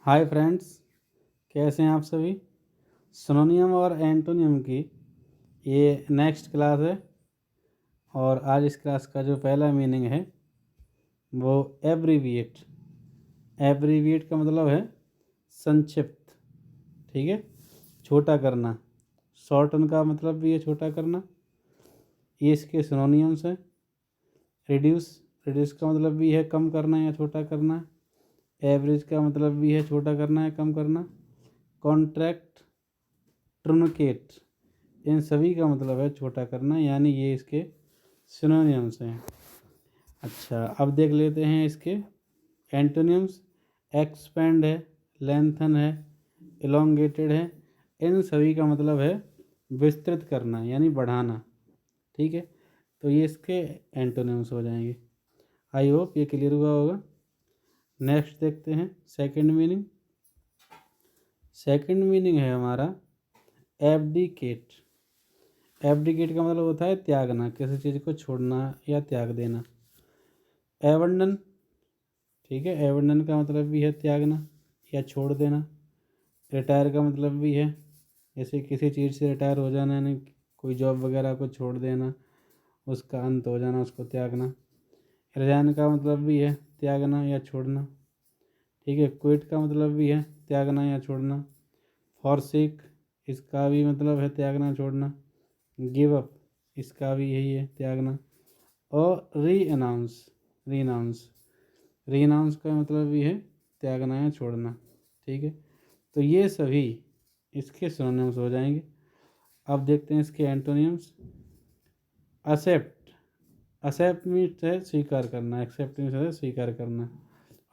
Hi friends, कैसे हैं आप सभी। सिनोनियम और एंटोनियम की ये नेक्स्ट क्लास है और आज इस क्लास का जो पहला मीनिंग है वो एब्रीविएट। एब्रीविएट का मतलब है संक्षिप्त, ठीक है, छोटा करना। शॉर्टन का मतलब भी है छोटा करना। ये इसके सिनोनियम्स हैं। रिड्यूस, रिड्यूस का मतलब भी है कम करना या छोटा करना। एवरेज का मतलब भी है छोटा करना या कम करना। कॉन्ट्रैक्ट, ट्रुनकेट, इन सभी का मतलब है छोटा करना, यानी ये इसके सिनोनिम्स हैं। अच्छा, अब देख लेते हैं इसके एंटोनिम्स। एक्सपेंड है, लेंथन है, इलोंगेटेड है। इन सभी का मतलब है विस्तृत करना यानी बढ़ाना, ठीक है। तो ये इसके एंटोनिम्स हो जाएंगे। आई होप ये क्लियर हुआ होगा। नेक्स्ट देखते हैं सेकंड मीनिंग। सेकंड मीनिंग है हमारा एब्डिकेट। एब्डिकेट का मतलब होता है त्यागना, किसी चीज़ को छोड़ना या त्याग देना। एवंडन, ठीक है, एवंडन का मतलब भी है त्यागना या छोड़ देना। रिटायर का मतलब भी है जैसे किसी चीज़ से रिटायर हो जाना, यानी कोई जॉब वगैरह को छोड़ देना, उसका अंत हो जाना, उसको त्यागना। रिजाइन का मतलब भी है त्यागना या छोड़ना, ठीक है। क्विट का मतलब भी है त्यागना या छोड़ना। फॉरसेक, इसका भी मतलब है त्यागना छोड़ना। गिव अप, इसका भी यही है त्यागना। और री अनाउंस, रीनाउंस, रीनाउंस का मतलब भी है त्यागना या छोड़ना, ठीक है। तो ये सभी इसके सिनोनिम्स हो जाएंगे। अब देखते हैं इसके एंटोनिम्स। असेप्ट, असेप्ट मीन्स है स्वीकार करना, एक्सेप्ट मीन्स है स्वीकार करना।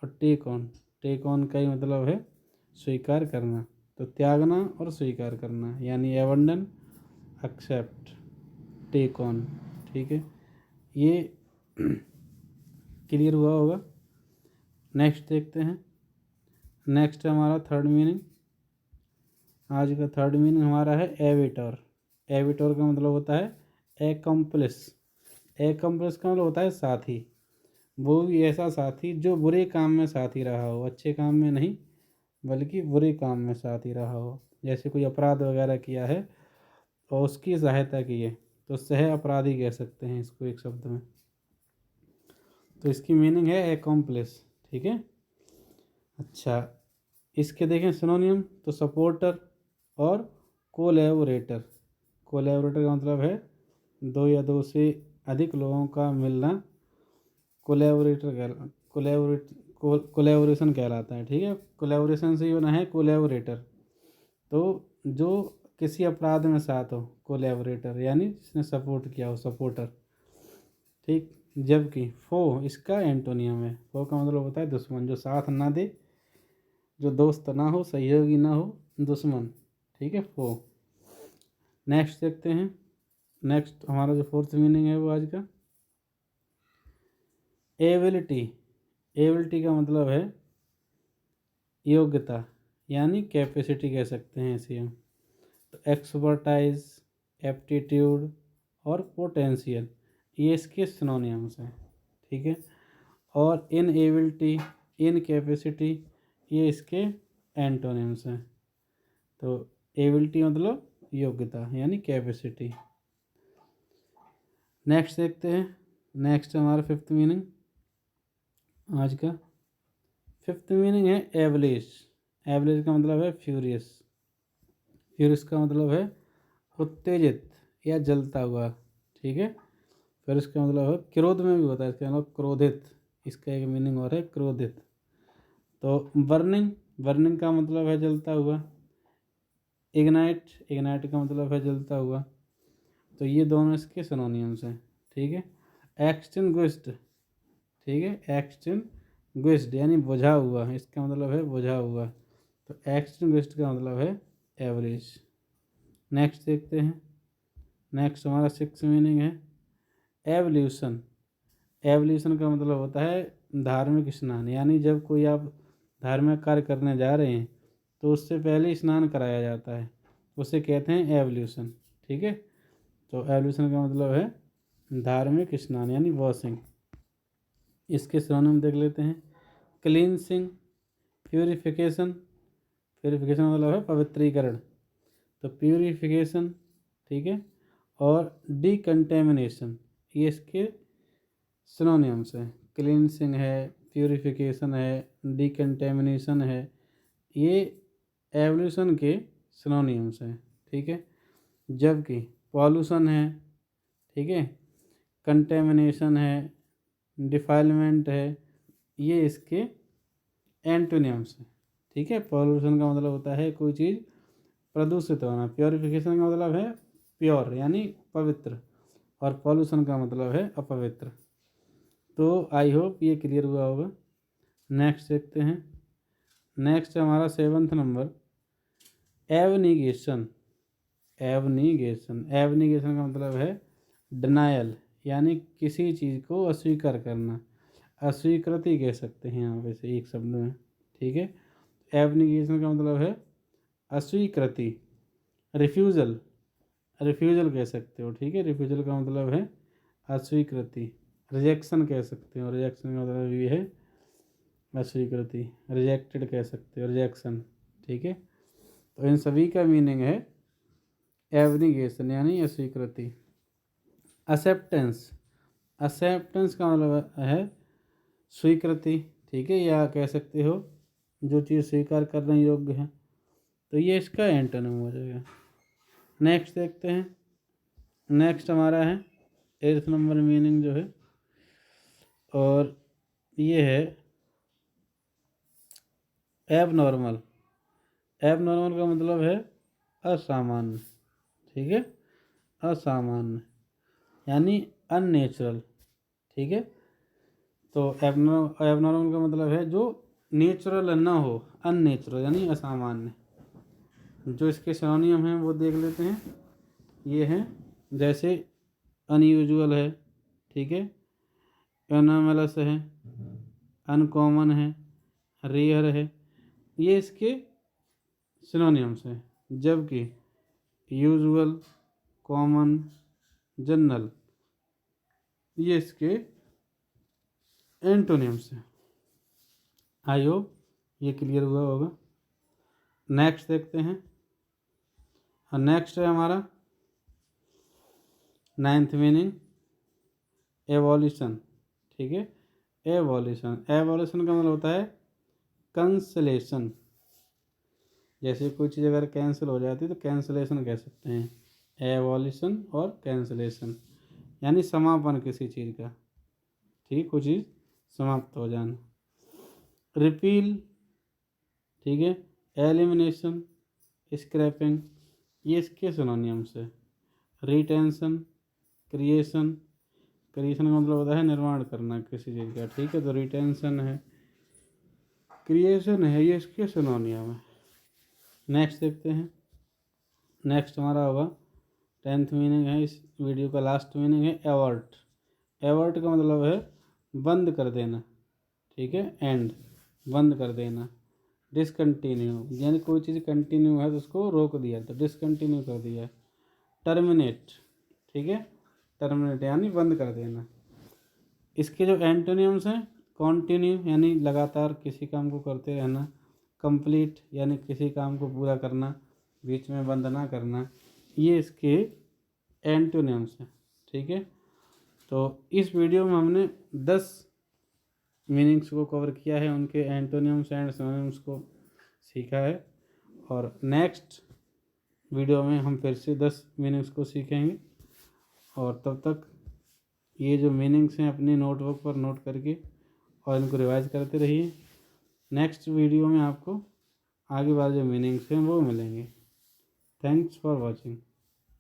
और टेक ऑन, टेक ऑन का ही मतलब है स्वीकार करना। तो त्यागना और स्वीकार करना यानी एवंडन, एक्सेप्ट, टेक ऑन, ठीक है। ये क्लियर हुआ होगा। नेक्स्ट देखते हैं। नेक्स्ट है हमारा थर्ड मीनिंग। आज का थर्ड मीनिंग हमारा है एविटर। एविटर का मतलब होता है एकम्प्लिस। एकम्प्लिस का मतलब होता है साथी। वो भी ऐसा साथी जो बुरे काम में साथी रहा हो, अच्छे काम में नहीं बल्कि बुरे काम में साथी रहा हो। जैसे कोई अपराध वगैरह किया है और उसकी सहायता की है तो सह अपराधी कह सकते हैं इसको एक शब्द में। तो इसकी मीनिंग है एकम्प्लिस, ठीक है। अच्छा, इसके देखें सिनोनियम तो सपोर्टर और कोलैबोरेटर। कोलैबोरेटर का मतलब है दो या दो से अधिक लोगों का मिलना कोलैबोरेशन कहलाता है, ठीक है। कोलैबोरेशन से ही बना है कोलैबोरेटर। तो जो किसी अपराध में साथ हो, कोलैबोरेटर यानी जिसने सपोर्ट किया हो, सपोर्टर, ठीक। जबकि फो इसका एंटोनियम है। फो का मतलब होता है दुश्मन, जो साथ ना दे, जो दोस्त ना हो, सहयोगी ना हो, दुश्मन, ठीक है, फो। नेक्स्ट देखते हैं। नेक्स्ट हमारा जो फोर्थ मीनिंग है वो आज का एबिलिटी। एबिलिटी का मतलब है योग्यता यानी कैपेसिटी कह सकते हैं इसे हम। तो एक्सपर्टाइज, एप्टीट्यूड और पोटेंशियल ये इसके सिनोनिम्स हैं, ठीक है। और इन एबिलिटी, इन कैपेसिटी ये इसके एंटोनिम्स हैं। तो एबिलिटी मतलब योग्यता यानी कैपेसिटी। नेक्स्ट देखते हैं। नेक्स्ट हमारा फिफ्थ मीनिंग आज का। फिफ्थ मीनिंग है एवलेज। एवलेज का मतलब है फ्यूरियस। फ्यूरियस का मतलब है उत्तेजित या जलता हुआ, ठीक है। फिर इसका मतलब है क्रोध में भी होता है, इसका मतलब क्रोधित। इसका एक मीनिंग और है क्रोधित। तो बर्निंग, बर्निंग का मतलब है जलता हुआ। इग्नाइट, इग्नाइट का मतलब है जलता हुआ। तो ये दोनों इसके सिनोनिम्स हैं, ठीक है। एक्सटिंग्विश्ड, ठीक है, एक्सटिंग्विश्ड यानी बुझा हुआ, इसका मतलब है बुझा हुआ। तो एक्सटिंग्विश्ड का मतलब है एवरेज। नेक्स्ट देखते हैं। नेक्स्ट हमारा सिक्स मीनिंग है एवल्यूशन। एवल्यूशन का मतलब होता है धार्मिक स्नान, यानी जब कोई आप धार्मिक कार्य करने जा रहे हैं तो उससे पहले स्नान कराया जाता है, उसे कहते हैं एवल्यूशन, ठीक है। तो एवल्यूशन का मतलब है धार्मिक स्नान यानी वॉशिंग। इसके सिनोनिम देख लेते हैं। क्लींसिंग, प्यूरिफिकेशन, प्यूरिफिकेशन मतलब है पवित्रीकरण, तो प्यूरिफिकेशन, ठीक है। और डिकंटेमिनेशन, ये इसके सिनोनिम्स हैं। क्लींसिंग है, प्यूरिफिकेशन है, डिकंटेमिनेशन है, ये एवोल्यूशन के सिनोनिम्स हैं, ठीक है। जबकि पॉल्यूशन है, ठीक है, कंटेमिनेशन है, डिफाइलमेंट है, ये इसके एंटोनिम्स हैं, ठीक है। पॉल्यूशन का मतलब होता है कोई चीज़ प्रदूषित होना, प्योरिफिकेशन का मतलब है प्योर यानी पवित्र, और पॉल्यूशन का मतलब है अपवित्र। तो आई होप ये क्लियर हुआ होगा। नेक्स्ट देखते हैं। नेक्स्ट हमारा 7th नंबर, एवनिगेशन। एवनिगेशन, एवनिगेशन का मतलब है डिनायल, यानी किसी चीज़ को अस्वीकार करना, अस्वीकृति कह सकते हैं यहाँ पे से एक शब्द में, ठीक है। एवनिगेशन का मतलब है अस्वीकृति, रिफ्यूज़ल, रिफ्यूज़ल कह सकते हो, ठीक है। रिफ्यूज़ल का मतलब है अस्वीकृति, रिजेक्शन कह सकते हो, रिजेक्शन का मतलब ये है अस्वीकृति, रिजेक्टेड कह सकते हो, रिजेक्शन, ठीक है। तो इन सभी का मीनिंग है एवनिगेशन यानी अस्वीकृति। एक्सेप्टेंस, एक्सेप्टेंस का मतलब है स्वीकृति, ठीक है, या कह सकते हो जो चीज़ स्वीकार करने योग्य है, तो ये इसका एंटोनिम हो जाएगा। नेक्स्ट देखते हैं। नेक्स्ट हमारा है 8th नंबर मीनिंग जो है, और ये है एबनॉर्मल। एबनॉर्मल का मतलब है असामान्य, ठीक है, असामान्य यानी अननेचुरल, ठीक है। तो एबनॉर्मल का मतलब है जो नेचुरल ना हो, अननेचुरल यानी असामान्य। जो इसके सिनोनिम हैं वो देख लेते हैं। ये हैं जैसे अनयूजुअल है, ठीक है, एनोमलस है, अनकॉमन है, रेयर है, ये इसके सिनोनिम्स हैं। जबकि यूजुअल, कॉमन, जनरल, ये इसके एंटोनिम्स हैं। आई होप ये क्लियर हुआ होगा। नेक्स्ट देखते हैं। नेक्स्ट है हमारा 9th मीनिंग एवोल्यूशन, ठीक है। एवोल्यूशन, एवोल्यूशन का मतलब होता है कैंसलेशन। जैसे कोई चीज़ अगर कैंसिल हो जाती है तो कैंसलेशन कह सकते हैं। एवोल्यूशन और कैंसलेशन यानी समापन किसी चीज़ का, ठीक, कोई चीज़ समाप्त हो जाना। रिपील, ठीक है, एलिमिनेशन, स्क्रैपिंग, ये इसके सिनोनिम्स है। रिटेंशन, क्रिएशन, क्रिएशन का मतलब होता है निर्माण करना किसी चीज़ का, ठीक है। तो रिटेंशन है, क्रिएशन है, ये इसके सिनोनियम है। नेक्स्ट देखते हैं। नेक्स्ट हमारा होगा 10th मीनिंग है, इस वीडियो का लास्ट मीनिंग है एवर्ट। एवर्ट का मतलब है बंद कर देना, ठीक है, एंड, बंद कर देना। डिसकंटिन्यू यानी कोई चीज़ कंटिन्यू है तो उसको रोक दिया, तो डिसकंटिन्यू कर दिया। टर्मिनेट, ठीक है, टर्मिनेट यानी बंद कर देना। इसके जो एंटोनिम्स हैं, कॉन्टिन्यू यानी लगातार किसी काम को करते रहना, कंप्लीट यानी किसी काम को पूरा करना, बीच में बंद ना करना, ये इसके एंटोनिम्स हैं, ठीक है। तो इस वीडियो में हमने 10 मीनिंग्स को कवर किया है, उनके एंटोनिम्स एंड सिनोनिम्स को सीखा है। और नेक्स्ट वीडियो में हम फिर से 10 मीनिंग्स को सीखेंगे, और तब तक ये जो मीनिंग्स हैं अपनी नोटबुक पर नोट करके और इनको रिवाइज करते रहिए। नेक्स्ट वीडियो में आपको आगे वाले जो मीनिंग्स हैं वो मिलेंगे। Thanks for watching.